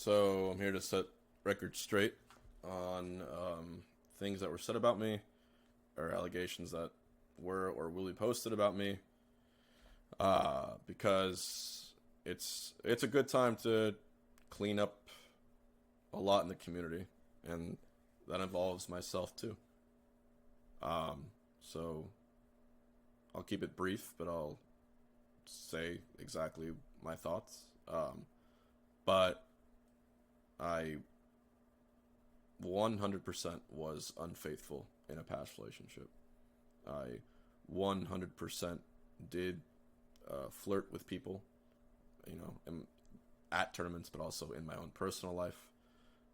So I'm here to set records straight on things that were said about me, or allegations that were or will be posted about me, because it's a good time to clean up a lot in the community, and that involves myself too. So I'll keep it brief, but I'll say exactly my thoughts. But I 100% was unfaithful in a past relationship. I 100% did flirt with people, at tournaments, but also in my own personal life,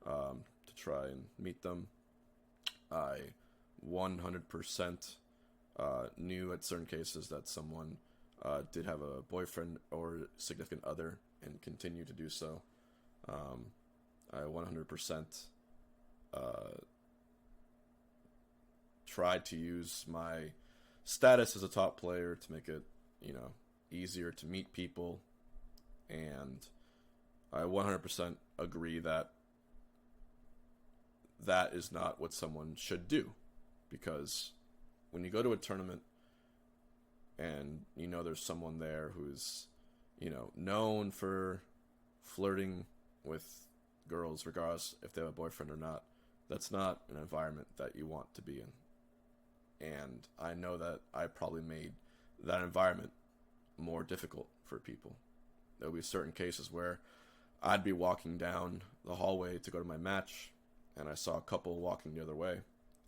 to try and meet them. I 100% knew at certain cases that someone did have a boyfriend or significant other and continue to do so. I 100% tried to use my status as a top player to make it, easier to meet people. And I 100% agree that that is not what someone should do. Because when you go to a tournament and there's someone there who's, known for flirting with girls, regardless if they have a boyfriend or not, that's not an environment that you want to be in. And I know that I probably made that environment more difficult for people. There'll be certain cases where I'd be walking down the hallway to go to my match, and I saw a couple walking the other way,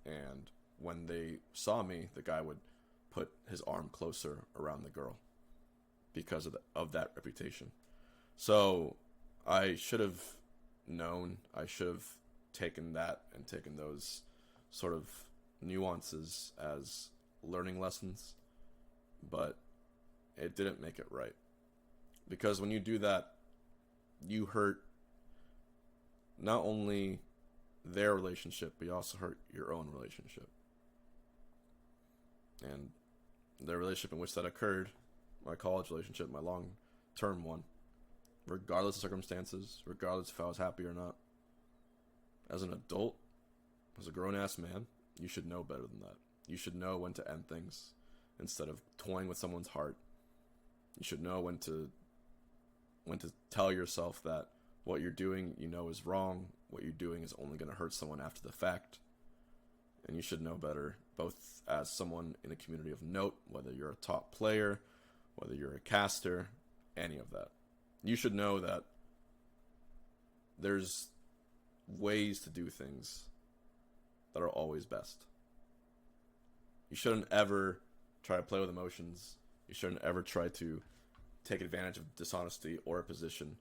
and when they saw me, the guy would put his arm closer around the girl because of that reputation. So I should have known. I should have taken that and taken those sort of nuances as learning lessons, but it didn't make it right. Because when you do that, you hurt not only their relationship, but you also hurt your own relationship. And the relationship in which that occurred, my college relationship, my long-term one, regardless of circumstances, regardless if I was happy or not, as an adult, as a grown-ass man, you should know better than that. You should know when to end things instead of toying with someone's heart. You should know when to tell yourself that what you're doing, is wrong. What you're doing is only going to hurt someone after the fact. And you should know better, both as someone in a community of note, whether you're a top player, whether you're a caster, any of that. You should know that there's ways to do things that are always best. You shouldn't ever try to play with emotions. You shouldn't ever try to take advantage of dishonesty or a position.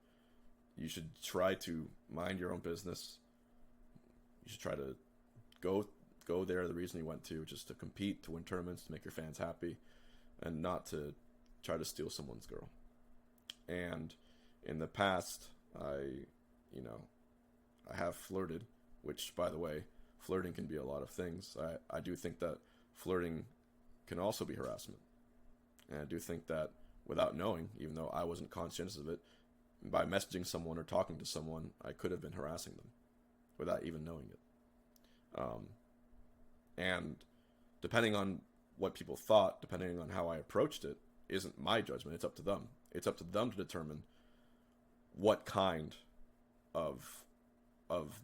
You should try to mind your own business. You should try to go there the reason you went to, just to compete, to win tournaments, to make your fans happy, and not to try to steal someone's girl. And in the past, I have flirted, which, by the way, flirting can be a lot of things. I do think that flirting can also be harassment. And I do think that without knowing, even though I wasn't conscious of it, by messaging someone or talking to someone, I could have been harassing them without even knowing it. And depending on what people thought, depending on how I approached it, isn't my judgment. It's up to them. It's up to them to determine what kind of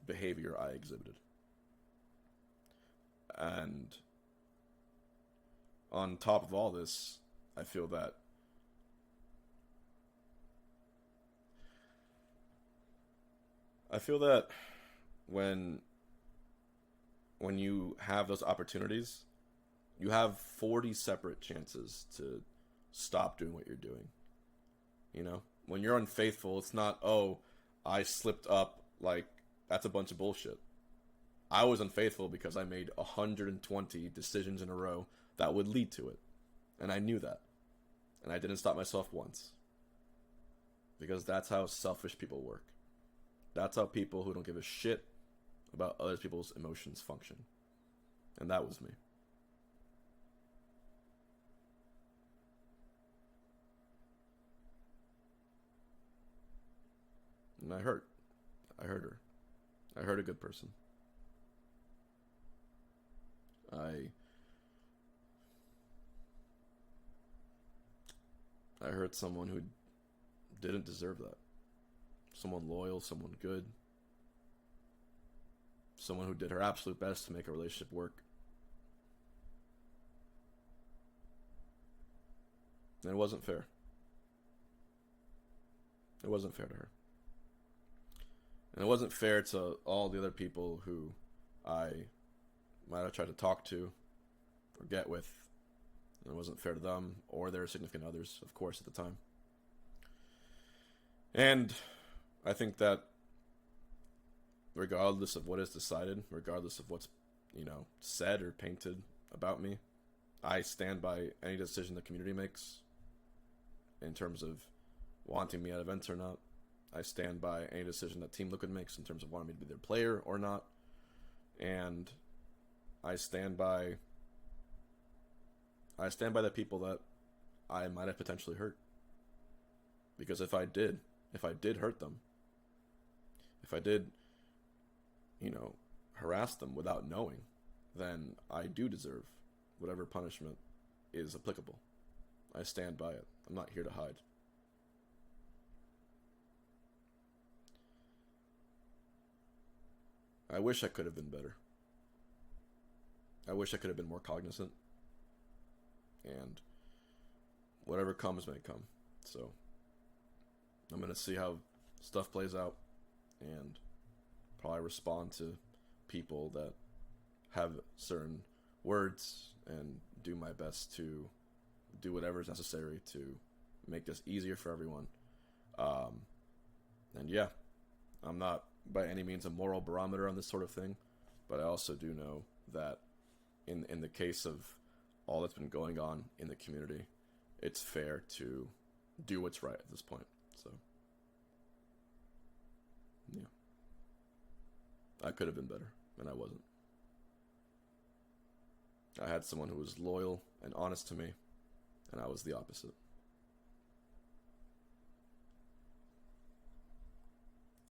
behavior I exhibited. And on top of all this, I feel that when you have those opportunities, you have 40 separate chances to stop doing what you're doing. When you're unfaithful, it's not, oh, I slipped up, like, that's a bunch of bullshit. I was unfaithful because I made 120 decisions in a row that would lead to it. And I knew that. And I didn't stop myself once. Because that's how selfish people work. That's how people who don't give a shit about other people's emotions function. And that was me. And I hurt. I hurt her. I hurt a good person. I hurt someone who didn't deserve that. Someone loyal, someone good, someone who did her absolute best to make a relationship work. And it wasn't fair. It wasn't fair to her. And it wasn't fair to all the other people who I might have tried to talk to or get with. And it wasn't fair to them or their significant others, of course, at the time. And I think that regardless of what is decided, regardless of what's, said or painted about me, I stand by any decision the community makes in terms of wanting me at events or not. I stand by any decision that Team Liquid makes in terms of wanting me to be their player or not. And I stand by the people that I might have potentially hurt. Because if I did hurt them, if I did, harass them without knowing, then I do deserve whatever punishment is applicable. I stand by it. I'm not here to hide. I wish I could have been better. I wish I could have been more cognizant. And whatever comes may come. So I'm going to see how stuff plays out and probably respond to people that have certain words and do my best to do whatever is necessary to make this easier for everyone. And yeah, I'm not by any means a moral barometer on this sort of thing, but I also do know that in the case of all that's been going on in the community, it's fair to do what's right at this point. So yeah, I could have been better, and I wasn't. I had someone who was loyal and honest to me, and I was the opposite.